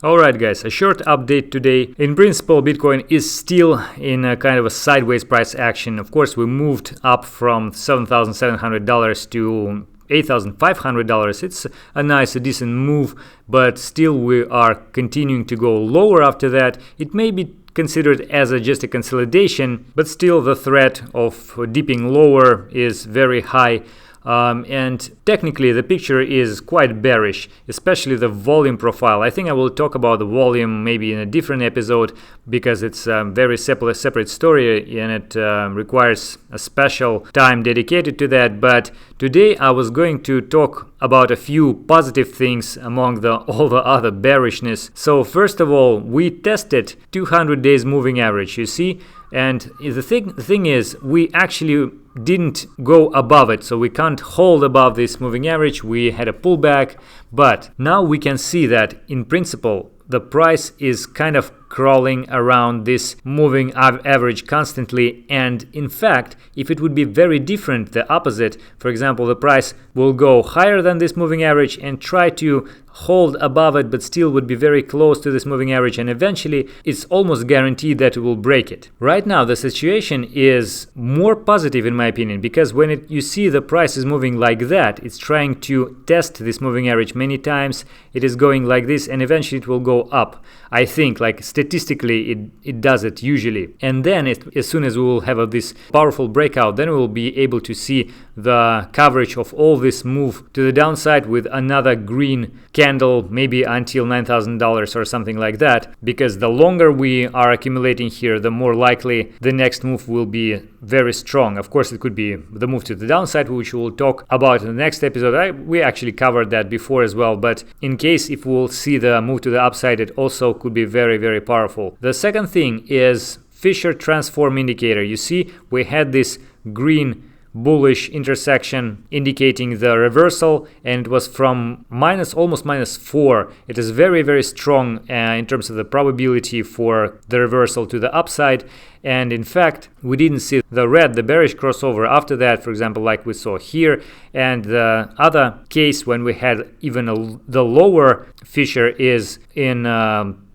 Alright guys, a short update today. In principle, Bitcoin is still in a kind of a sideways price action. Of course, we moved up from $7,700 to $8,500. It's a decent move, but still we are continuing to go lower after that. It may be considered as just a consolidation, but still the threat of dipping lower is very high. And technically the picture is quite bearish, especially the volume profile. I think I will talk about the volume maybe in a different episode because it's a very separate story and it requires a special time dedicated to that. But today I was going to talk about a few positive things among all the other bearishness. So first of all, we tested 200 days moving average, you see, and the thing is we actually didn't go above it, so we can't hold above this moving average. We had a pullback, but now we can see that in principle the price is kind of crawling around this moving average constantly. And in fact, if it would be very different, the opposite, for example, the price will go higher than this moving average and try to hold above it, but still would be very close to this moving average, and eventually it's almost guaranteed that it will break it. Right now the situation is more positive in my opinion, because when you see the price is moving like that, it's trying to test this moving average many times. It is going like this and eventually it will go up. I think, like statistically it does it usually, and then as soon as we will have this powerful breakout, then we will be able to see the coverage of all this move to the downside with another green candle, maybe until $9,000 or something like that, because the longer we are accumulating here, the more likely the next move will be very strong. Of course, it could be the move to the downside, which we'll talk about in the next episode. We actually covered that before as well, but in case if we'll see the move to the upside, it also could be very, very powerful. The second thing is Fisher transform indicator. You see, we had this green bullish intersection indicating the reversal, and it was from almost -4. It is very, very strong in terms of the probability for the reversal to the upside. And in fact, we didn't see the bearish crossover after that, for example, like we saw here. And the other case when we had even the lower Fisher is in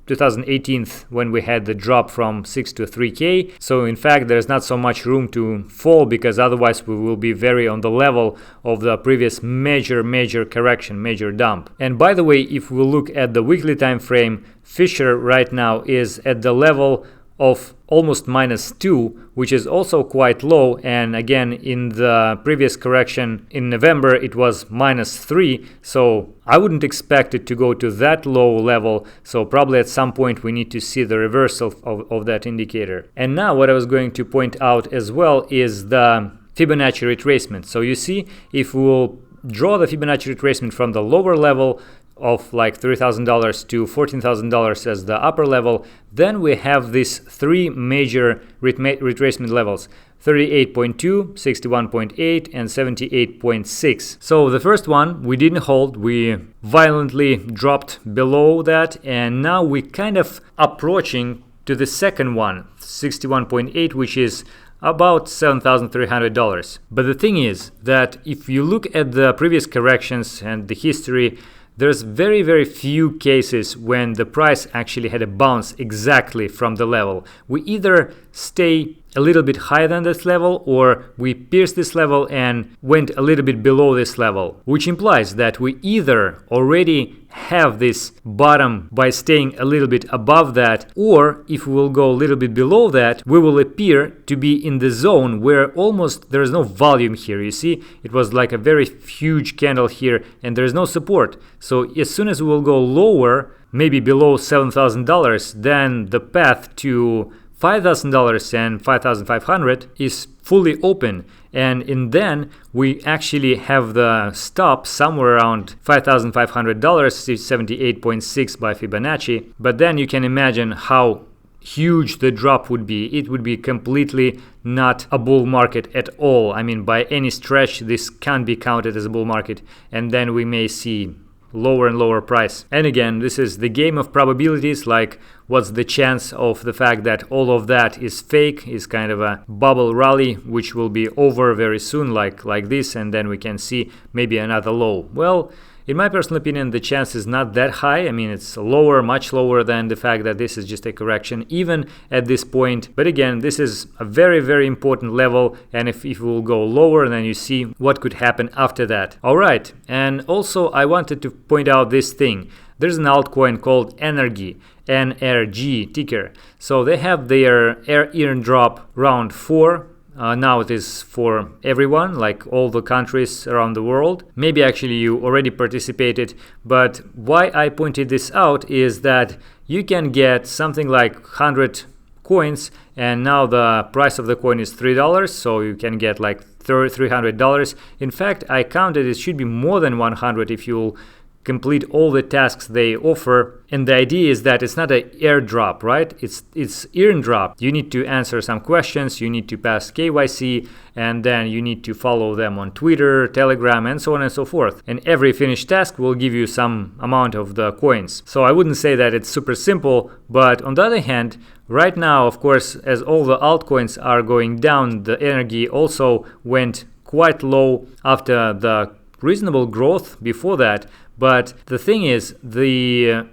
2018, when we had the drop from 6 to 3K. So in fact, there's not so much room to fall, because otherwise we will be very on the level of the previous major correction, major dump. And by the way, if we look at the weekly time frame, Fisher right now is at the level of almost -2, which is also quite low. And again, in the previous correction in November, it was -3. So I wouldn't expect it to go to that low level. So probably at some point we need to see the reversal of that indicator. And now what I was going to point out as well is the Fibonacci retracement. So you see, if we'll draw the Fibonacci retracement from the lower level of like $3,000 to $14,000 as the upper level, then we have these three major retracement levels: 38.2, 61.8, and 78.6. So the first one we didn't hold, we violently dropped below that, and now we kind of approaching to the second one, 61.8, which is about $7,300. But the thing is that if you look at the previous corrections and the history, there's very, very few cases when the price actually had a bounce exactly from the level. We either stay a little bit higher than this level, or we pierced this level and went a little bit below this level, which implies that we either already have this bottom by staying a little bit above that, or if we will go a little bit below that, we will appear to be in the zone where almost there is no volume here. You see, it was like a very huge candle here and there is no support. So as soon as we will go lower, maybe below $7,000, then the path to $5,000 and 5,500 is fully open, and then we actually have the stop somewhere around $5,500, 78.6 by Fibonacci. But then you can imagine how huge the drop would be. It would be completely not a bull market at all. I mean, by any stretch, this can't be counted as a bull market, and then we may see lower and lower price. And again, this is the game of probabilities, like what's the chance of the fact that all of that is fake, is kind of a bubble rally which will be over very soon, like this, and then we can see maybe another low. Well, in my personal opinion, the chance is not that high. I mean, it's lower, much lower than the fact that this is just a correction, even at this point. But again, this is a very, very important level. And if it will go lower, then you see what could happen after that. All right. And also, I wanted to point out this thing. There's an altcoin called Energy, NRG ticker. So they have their airdrop round 4. Now it is for everyone, like all the countries around the world. Maybe actually you already participated, but why I pointed this out is that you can get something like 100 coins, and now the price of the coin is $3, so you can get like $300. In fact, I counted it should be more than 100 if you'll complete all the tasks they offer. And the idea is that it's not an airdrop, right? It's airdrop. You need to answer some questions, you need to pass KYC, and then you need to follow them on Twitter, Telegram, and so on and so forth. And every finished task will give you some amount of the coins. So I wouldn't say that it's super simple, but on the other hand, right now, of course, as all the altcoins are going down, the energy also went quite low after the reasonable growth before that. But the thing is, the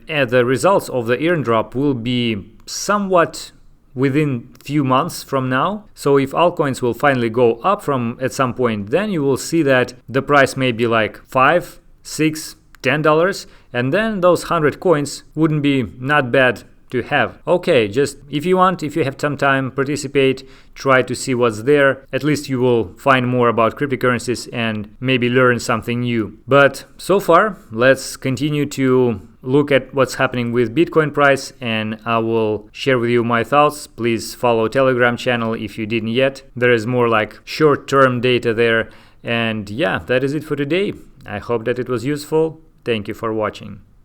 results of the airdrop will be somewhat within few months from now. So if altcoins will finally go up from at some point, then you will see that the price may be like $5, $6, $10, and then those 100 coins wouldn't be not bad to have. Okay, just if you have some time, participate, try to see what's there. At least you will find more about cryptocurrencies and maybe learn something new. But so far, let's continue to look at what's happening with Bitcoin price, and I will share with you my thoughts. Please follow Telegram channel if you didn't yet. There is more like short-term data there. And yeah, that is it for today. I hope that it was useful. Thank you for watching.